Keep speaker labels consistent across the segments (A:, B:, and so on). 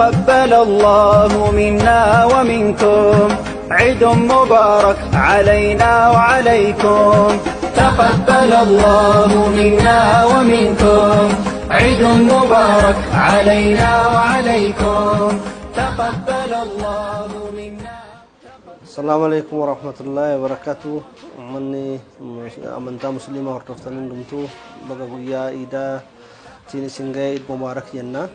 A: تقبل الله منا ومنكم عيد مبارك علينا وعليكم تقبل الله منا ومنكم عيد مبارك علينا وعليكم تقبل الله منا.
B: السلام عليكم ورحمة الله وبركاته. مني أمانتا مسلمة ورطفتنين دمتو بقى إيدا تيني سنغي مبارك ينا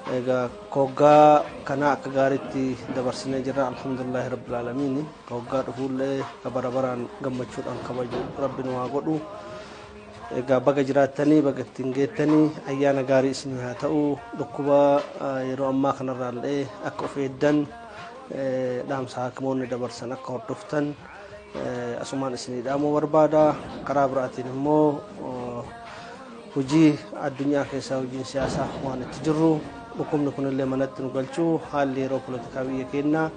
B: إيغا كوغا كنا كغارتي دبرسنا جرا الحمد لله رب العالمين. كوغا رفول كبربران غمچود أن كبجو ربنا واغدو إيغا بقى جراتني بقى تنجيتني أيانا غاري اسنها تأو دكوبا يرو أما خنرال أكو فيدن دام ساكمون dabarsan akka hordoftan asumaan isin dhaamu barbaada. Karaa biraatiin immoo hojii addunyaa keessaa hojiin siyaasaa waan itti jirru dhukkubni kunillee manatti nu galchuu haalli yeroo poolitikaa biyya keenyaa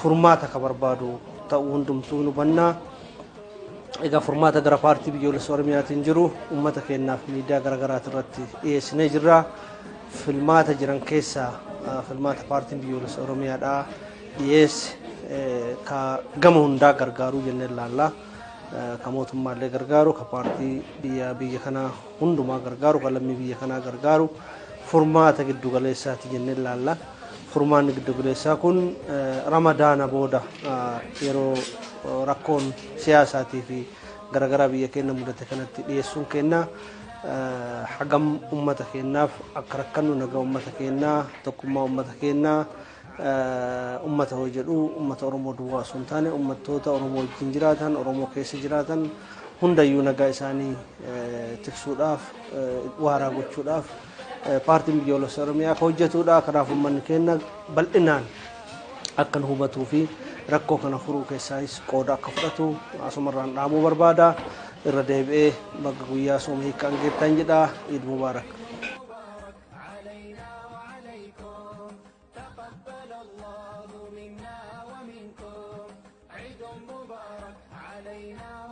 B: furmaata ka barbaadu ta'uu hundumtuu nu banna. Egaa furmaata gara paartii biyyoolessa Oromiyaatiin jiru uummata keenyaaf miidiyaa garagaraati irratti dhiyeessinee jirra. Filmaata jiran keessaa filmaata paartiin biyyoolessa Oromiyaadhaa dhiyeesse ka gama hundaa gargaaruu jennee ilaalla. Ka mootummaallee gargaaru ka paartii biyya kanaa hundumaa gargaaru ka lammii biyya kanaa gargaaru furmaata giddugaleessaati jennee ilaalla. Furmaanni giddugaleessaa kun ramadaana booda yeroo rakkoon siyaasaatii fi garagaraa biyya keenya mudate kanatti dhiyeessuun kenna hagam ummata keenyaaf akka rakkannu nagaa ummata keenyaa tokkummaa ummata keenyaa ummata hoo jedhu ummata Oromoo duwwaa osoo hin taane ummattoota Oromoo wajjin jiraatan Oromoo keessa jiraatan hundayyuu nagaa isaanii tiksuudhaaf waaraa gochuudhaaf paartiin biyyoolessa Oromiyaa ka hojjetudha. Kanaaf ummanni keenya bal'inaan akka nu hubatuu fi rakkoo kana furuu keessaayis qooda akka fudhatu asumarraan dhaamuu barbaada. Irra deebi'ee bakka guyyaa sooma hiikkaan geettan jedha. Eid Mubaarak.
A: علينا